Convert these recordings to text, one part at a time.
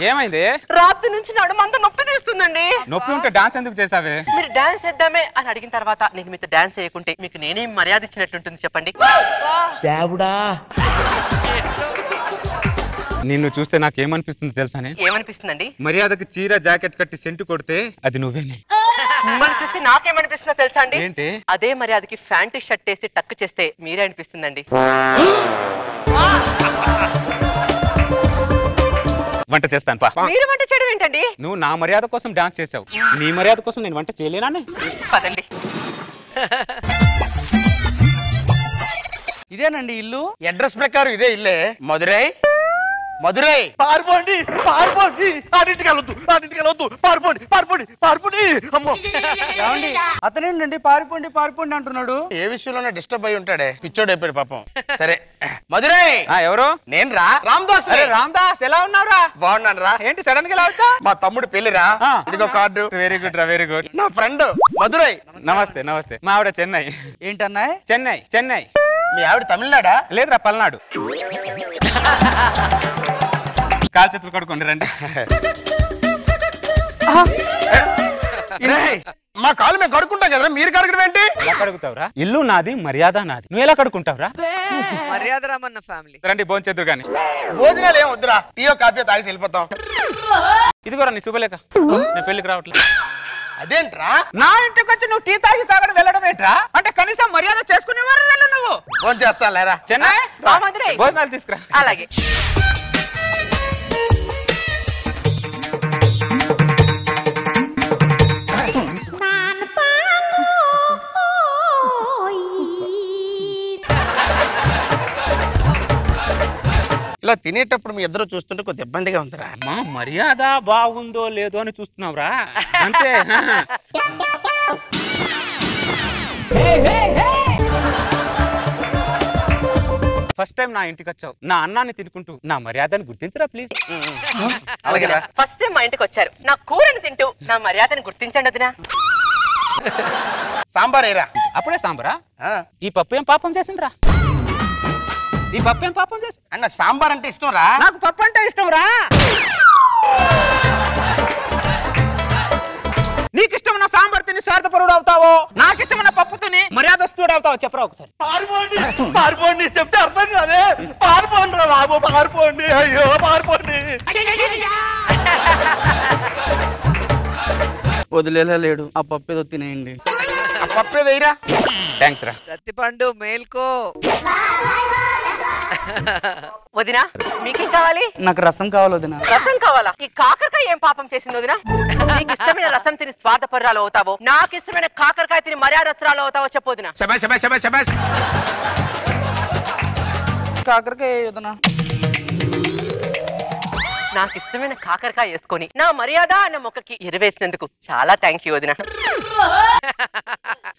ఏమైంది? రాత్రి నుంచి నడుమంతా నొప్పి తీస్తుందండి. నొప్పి ఉంటే డాన్స్ ఎందుకు చేసావే? మీరు డాన్స్ చేద్దామే అని అడిగిన తర్వాత నేను మీతో డాన్స్ చేయకుంటే మీకు నేనేం మర్యాద ఇచ్చినట్టుంటుంది చెప్పండి. నిన్ను చూస్తే నాకేమనిపిస్తుంది తెలుసానే? ఏమనిపిస్తుందండి? మర్యాదకి చీర జాకెట్ కట్టి సెంటు కొడితే అది నువ్వేనే. మిమ్మల్ని చూస్తే నాకేమనిపిస్తుందో తెలుసా అండి? ఏంటి? అదే మర్యాదకి ఫ్యాంటీ షర్ట్ వేసి టక్ చేస్తే మీరే అనిపిస్తుందండి. వంట చేస్తాను పా. మీరు వంట చేయడం ఏంటండి? నువ్వు నా మర్యాద కోసం డాన్స్ చేసావు, నీ మర్యాద కోసం నేను వంట చేయలేనా? పదండి. ఇదేనండి ఇల్లు. అడ్రస్ ప్రకారం ఇదే ఇల్లే. మధురై మధురై. పారిపోండి పారిపోండి, అన్నింటికి వెళ్ళొద్దు, పారిపోండి. అమ్మో ఏమండి, అతనేంటండి పారిపోండి పారిపోండి అంటున్నాడు? ఏ విషయంలోనే డిస్టర్బ్ అయి ఉంటాడే, పిచ్చోడు అయిపోయాడు పాపం. సరే మధురై. ఎవరు? నేను రా రామదాస్. రామదాస్ ఎలా ఉన్నావురా? బాగున్నాను రా. ఏంటి సడన్ గా ఇలా వచ్చా? మా తమ్ముడు పెళ్లిరా, ఇదిగో కార్డు. వెరీ గుడ్ రా, వెరీ గుడ్. నా ఫ్రెండ్ మధురై. నమస్తే నమస్తే. మా ఆవిడ చెన్నై. ఏంటన్నా? చెన్నై. మీ ఆవిడ తమిళనాడా? లేదురా, పల్నాడు. కాల్ చేతులు కడుకోండి రండి. మా కాలు మేము కడుక్కుంటాం కదరా, మీరు కడగడం ఏంటి? ఎలా కడుగుతావురా? ఇల్లు నాది, మర్యాద నాది, నువ్వు ఎలా కడుక్కుంటావురా? మర్యాద రామన్న ఫ్యామిలీ. రండి భోంచేద్దురు గాని. భోజనాలు ఏం వద్దురా, టీయో కాఫీ తాగి వెళ్ళిపోతాం. ఇదిగోరా నీ శుభలేఖ. నేను పెళ్లికి రావట్లేదు. అదేంట్రా? నా ఇంటికి వచ్చి నువ్వు టీ తాగి తాగడం వెళ్ళడం ఏంట్రా? అంటే కనీసం మర్యాద చేసుకునేవారు నువ్వు. ఫోన్ చేస్తాను లేరా. చెన్నై భోజనాలు తీసుకురా. అలాగే. ఇలా తినేటప్పుడు మీ ఇద్దరు చూస్తుంటే కొద్ది ఇబ్బందిగా ఉందిరా. మా మర్యాద బాగుందో లేదో అని చూస్తున్నావురా అంతే. ఫస్ట్ టైం నా ఇంటికి వచ్చావు, నా అన్నాన్ని తినుకుంటూ నా మర్యాదను గుర్తించరా ప్లీజ్. ఫస్ట్ టైం మా ఇంటికి వచ్చారు, నా కూరని తింటూ నా మర్యాదను గుర్తించండి వదినా. సాంబార్ ఏరా. అప్పుడే సాంబారా? ఈ పప్పు ఏం పాపం చేసిందిరా? ఈ పప్పు ఏం పాపం చేసి? అన్న సాంబార్ అంటే ఇష్టం రా. నాకు పప్పు అంటే ఇష్టం రా. నీకు ఇష్టమైన సాంబార్ తిని స్వార్థపరుడు అవుతావో, నాకు ఇష్టమైన పప్పు తిని మర్యాదస్తుడు అవుతావో చెప్పరా ఒకసారి. పారిపోండి చెప్తే అర్థం కాదే. పారిపోండి రా బాబు, పారిపోండి. అయ్యో పారిపోండి. వదిలేలా లేడు, ఆ పప్పు ఏదో తినేయండి. ఆ పప్పు ఏదైరా. థ్యాంక్స్ రా. రత్తిపండు మేల్కో. వదినా మీకేం కావాలి? నాకు రసం కావాలి వదినా. రసం కావాలా? ఈ కాకరకాయ ఏం పాపం చేసింది వదినా? నీకు ఇష్టమైన రసం తిని స్వార్థపరురాలు అవుతావో, నాకు ఇష్టమైన కాకరకాయ తిని మర్యాదస్తురాలు అవుతావో చెప్పొదినా. కాకరకాయ వదినా. నాకు ఇష్టమైన కాకరకాయ వేసుకొని నా మర్యాద అన్న మొక్కకి ఎరువేసినందుకు చాలా థ్యాంక్ యూ వదినా.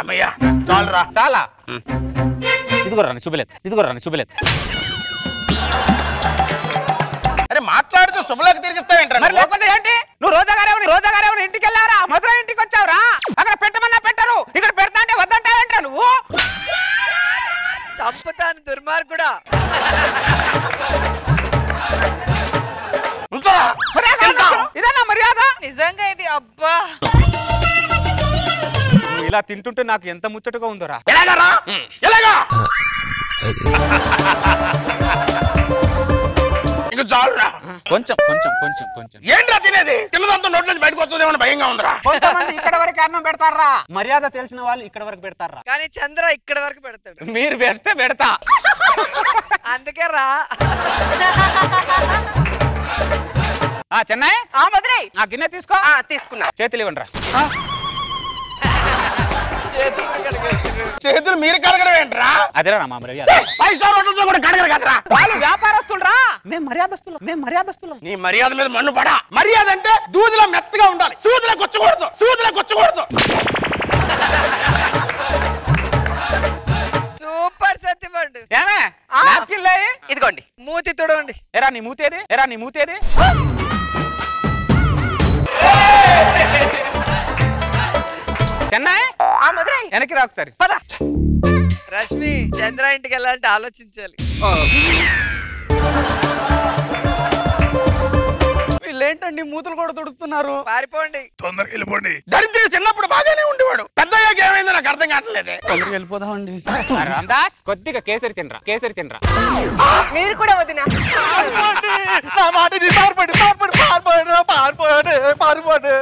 అమ్మయ్యా చాలురా. చాలా. ఇదిగోరా శుభలేఖ. అరే మాట్లాడుతూ శుభలేఖ తిరిగిస్తావేంట్రా? మరి లేకపోతే ఏంటి? నువ్వు రోజాగారేమని ఇంటికి వెళ్ళారా? మధుర ఇంటికి వచ్చావురా? అక్కడ పెట్టమన్నా పెట్టరు, ఇక్కడ పెడతా అంటే వద్దంటావేంట్రా నువ్వు? చంపుతాను దుర్మార్గుడా. ఇదేనా మర్యాద? నిజంగా ఇది అబ్బా. ఇలా తింటుంటే నాకు ఎంత ముచ్చటగా ఉందోరా. ఇంకా చాలురా. కొంచెం. ఏంట్రా తినేది? తిన్నదంతా నోట్ల నుంచి బయటకు వస్తుందేమో భయంగా ఉందిరా. కొంతమంది ఇక్కడ వరకు అన్నం పెడతారా, మర్యాద తెలిసిన వాళ్ళు ఇక్కడ వరకు పెడతారా. కానీ చంద్ర ఇక్కడ వరకు పెడతాడు. మీరు పెడితే పెడతా. అందుకే రా. చెన్నై మధురై ఆ గిన్నె తీసుకో. తీసుకున్నా. చేతులు ఇవ్వండి రా. చేతులు మీరు కడగడం ఏంట్రా? అదేరా మా మర్యాద. 5 స్టార్ హోటల్స్ కూడా కడగరు కదరా. వాళ్ళు వ్యాపారస్తులరా, మేము మర్యాదస్తులం. నీ మర్యాద మీద మన్ను పడా. మర్యాద అంటే దూదిలో మెత్తగా ఉండాలి, సూదిలో కొచ్చకూడదు. సూపర్ సత్యపండు. ఏమే ఇదిగోండి. మూతి తుడవండి. ఎరా నీ మూతేది? చెన్నై మధురై వెనక్కి రా ఒకసారి. పద. రష్మి చంద్ర ఇంటికి వెళ్ళాలంటే ఆలోచించాలి. వీళ్ళేంటి మూతులు కూడా తుడుస్తున్నారు. పారిపోండి. తొందరగా వెళ్ళిపోండి. దరిద్రుడు చిన్నప్పుడు బాగానే ఉండేవాడు, పెద్దయ్యాక ఏమైందో నాకు అర్థం కావట్లేదే. తొందరగా వెళ్ళిపోదామండి. రామదాస్ కొద్దిగా కేసరి తినరా, కేసరి తినరా. మీరు కూడా వదిన. నా మాట పారిపోండి, పారిపోండి, పారిపోండి, పారిపోండి, పారిపోండి.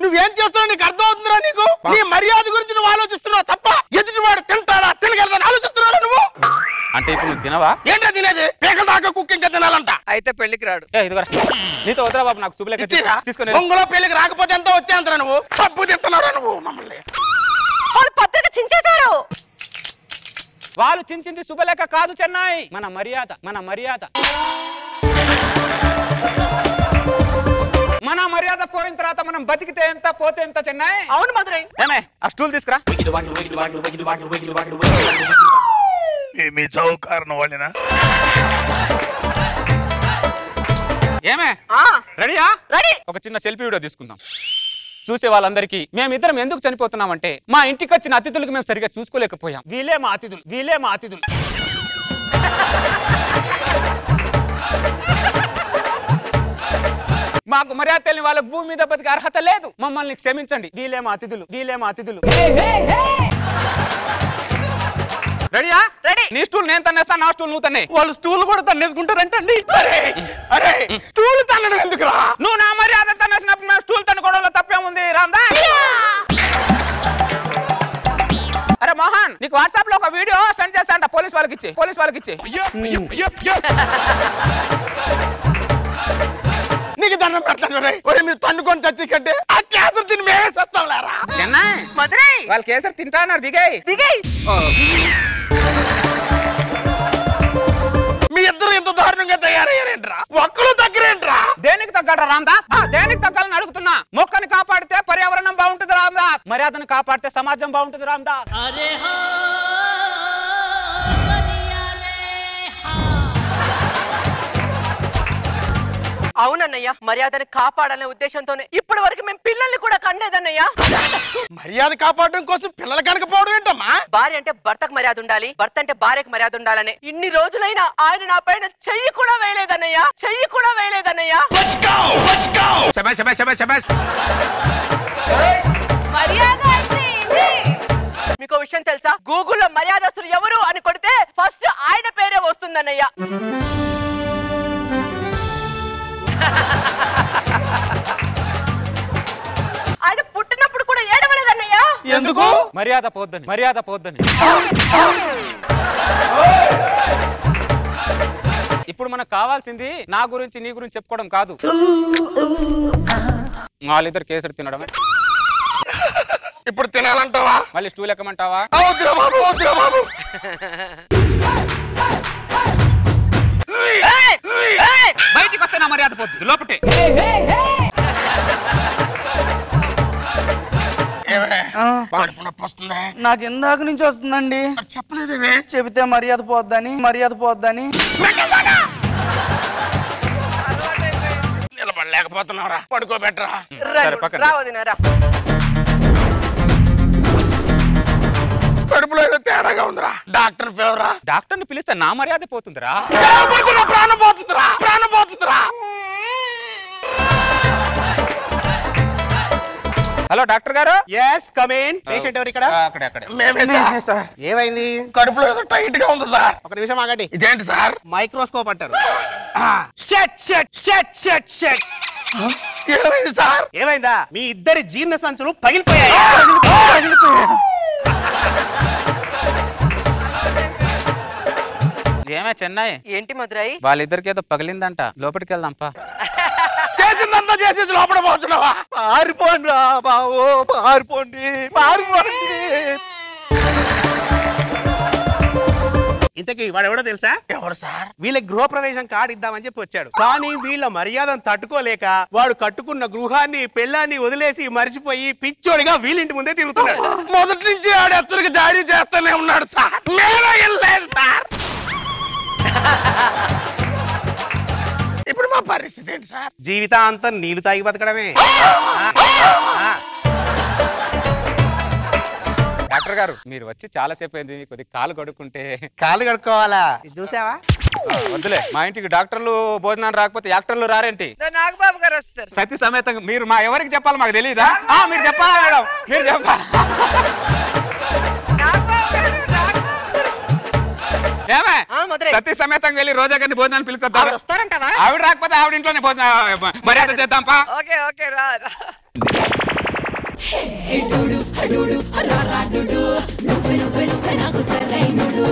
నువ్వేం చేస్తున్నావు నీకు అర్థం అవుతుందిరా? నీకు నీ మర్యాద గురించి నువ్వు ఆలోచిస్తున్నావు తప్ప ఎదుటివాడు తింటాడా తినగలరా ఆలోచిస్తున్నావు నువ్వు. అంటే ఇప్పుడు నువ్వు తినవా? ఏంటో తినేది? పేకల దాకా కుక్క ఇంకా తినాలంట. అయితే పెళ్లికి రాడు. ఇదిగోరా నీతో వద్దురా బాబు, నాకు శుభలేఖ తీసుకుని. బొంగులో పెళ్లికి రాకపోతే ఎంతో వచ్చేంతరా నువ్వు. తప్పు తింటున్నారా నువ్వు మమ్మల్ని? వాళ్ళు పత్రిక చించేశారు. వాళ్ళు చించింది శుభలేఖ కాదు చెన్నై, మన మర్యాద, మన మర్యాద. మన మర్యాద పోయిన తర్వాత మనం బతికితే ఎంత పోతే ఎంత చెన్నై. అవును మధురై. ఏమే ఆ స్టూల్ తీసుకురా. మీ చావు కారణం వాళ్ళేనా? ఏమే రెడీయా? రెడీ. ఒక చిన్న సెల్ఫీ వీడియో తీసుకుందాం. చూసే వాళ్ళందరికీ మేమిద్దరం ఎందుకు చనిపోతున్నామంటే మా ఇంటికి వచ్చిన అతిథులకు మేము సరిగా చూసుకోలేకపోయాం. వీలే మా అతిథులు, వీలే మా అతిథులు. మాకు మర్యాద తెలియని వాళ్ళకు భూమి మీద బతికే అర్హత లేదు. మమ్మల్ని క్షమించండి. వీలే మా అతిథులు, వీలే మా అతిథులు. రెడీయా? రెడీ. నీ స్టూల్ నేను తన్నేస్తా, నా స్టూల్ నువ్వు తన్నే. వాళ్ళు స్టూల్ కూడా తన్నేసుకుంటారంటండి. అరే స్టూల్ తన్నడం ఎందుకురా? నువ్వు నా మర్యాద తన్నేసినప్పుడు మేము స్టూల్ తన్నుకోవడంలో తప్పేముంది రామ్దాస్? అరే మోహన్, నీకు వాట్సాప్ లో ఒక వీడియో సెండ్ చేస్తా, పోలీస్ వాళ్ళకి ఇచ్చి, పోలీస్ వాళ్ళకి ఇచ్చి. నీకు దండం పెడతాను. మీరు తన్నుకొని చచ్చి కంటే ఆ కేసరి తిని మేమే సత్తాం లేరా? మధురై. వాళ్ళు కేసరి తింటా అన్నారు. దిగాయి దిగాయి. మీ ఇద్దరు ఎంత దారుణంగా తయారయ్యారేంట్రా? ఒక్కరు దగ్గరేంట్రా? దేనికి తగ్గట రామ్దాస్? దేనికి తగ్గాలని అడుగుతున్నా. మొక్కని కాపాడితే పర్యావరణం బాగుంటుంది రామ్దాస్, మర్యాదను కాపాడితే సమాజం బాగుంటుంది రామ్దాస్. అవునన్నయ్య, మర్యాదను కాపాడాలనే ఉద్దేశంతోనే ఇప్పటి వరకు మేము పిల్లల్ని కూడా కనలేదన్నయ్య. మర్యాద కాపాడడం కోసం పిల్లలు కనకపోవడం ఏంటమ్మా? భార్య అంటే భర్తకు మర్యాద ఉండాలి, భర్త అంటే భార్యకు మర్యాద ఉండాలని ఇన్ని రోజులైనా ఆయన నా పైన చెయ్యి కూడా వేయలేదన్నయ్య, చెయ్యి కూడా వేయలేదన్నయ్య. మీకు విషయం తెలుసా? గూగుల్లో మర్యాదస్తులు ఎవరు అని కొడితే ఫస్ట్ ఆయన పేరే వస్తుందన్నయ్య. ఆయన పుట్టినప్పుడు కూడా ఏడవలేదన్నయ్య. ఎందుకు? మర్యాద పోద్దని, మర్యాద పోద్దని. ఇప్పుడు మనకు కావాల్సింది నా గురించి నీ గురించి చెప్పుకోవడం కాదు, వాళ్ళిద్దరు కేసరి తినడమే. ఇప్పుడు తినాలంటావా? మళ్ళీ స్టూల్ ఎక్కమంటావా? బయటికి వస్తే నా మర్యాద పోద్ది, లోపటే. నాకు ఇందాక నుంచి వస్తుందండి. చెప్పలేదేమే? చెబితే మర్యాద పోద్దని, మర్యాద పోద్దని. నిలబడలేకపోతున్నావురా, పడుకోబెట్టరా. రావదినారా. కడుపులో ఏదో తేడాగా ఉందిరా, డాక్టర్ పిలవరా. డాక్టర్ని పిలిస్తే నా మర్యాద పోతుందిరా. ప్రాణం పోతుందిరా, ప్రాణం పోతుందిరా. హలో డాక్టర్ గారు. yes come in. పేషెంట్ ఎవరు ఇక్కడ? అక్కడే అక్కడే. మేమే సార్. ఏమైంది? కడుపులో ఏదో టైట్ గా ఉంది సార్. ఒక నిమిషం ఆగండి. ఇదేంటి సార్? మైక్రోస్కోప్ అంటారు. Shut shut shut shut shut. ఏమైంది సార్? ఏమైందా? మీ ఇద్దరి జీర్ణ సంచులు పగిలిపోయాయి. ఏమే చెన్నై? ఏంటి మధురై? వాళ్ళిద్దరికి ఏదో పగిలిందంట, లోపలికి వెళ్దాంపా. చేసిందంతా చేసేసి లోపల పోతున్నావా? పారిపోండి రా బాబు, పారిపోండి, పారిపోండి. ఇంతకీ వాడెవడో తెలుసా? ఎవరు సార్? వీళ్ళ గృహప్రవేశం కార్డు ఇద్దామని చెప్పి వచ్చాడు. కానీ వీళ్ళ మర్యాదను తట్టుకోలేక వాడు కట్టుకున్న గృహాన్ని పెళ్ళాన్ని వదిలేసి మర్చిపోయి పిచ్చోడిగా వీళ్ళింటి ముందే తిరుగుతున్నాడు. మొదటి నుంచి ఆడు ఎత్తుడికి జారీ చేస్తూనే ఉన్నాడు సార్. నేనే వెళ్ళలేదు సార్. ఇప్పుడు మా పరిస్థితి ఏంటి సార్? జీవితాంతం నీళ్లు తాగి బతకడమే. డాక్టర్ గారు మీరు వచ్చి చాలా సేపు అయింది, కొద్దిగా కాలు కడుక్కుంటే. కాళ్ళు కడుక్కోవాలా? చూసావా? వద్దులే మా ఇంటికి డాక్టర్లు భోజనాలు రాకపోతే యాక్టర్లు రారేంటి? నాగబాబు గారు వస్తారు. సతీ సమేతంగా మీరు మా ఎవరికి చెప్పాలి మాకు తెలియదా? మీరు చెప్పాలా మేడం? మీరు చెప్పాలి. ఏమే సతీ సమేతంగా వెళ్ళి రోజా గారిని భోజనాన్ని పిలుచుకొద్దాం. వస్తారంటావా? ఆవిడ రాకపోతే ఆవిడ ఇంట్లోనే భోజనం మర్యాద చేద్దాం పా. ఓకే రా. హే డూడు హడుడు రా రా డూడు నువ్వే నాకు సరైనడు.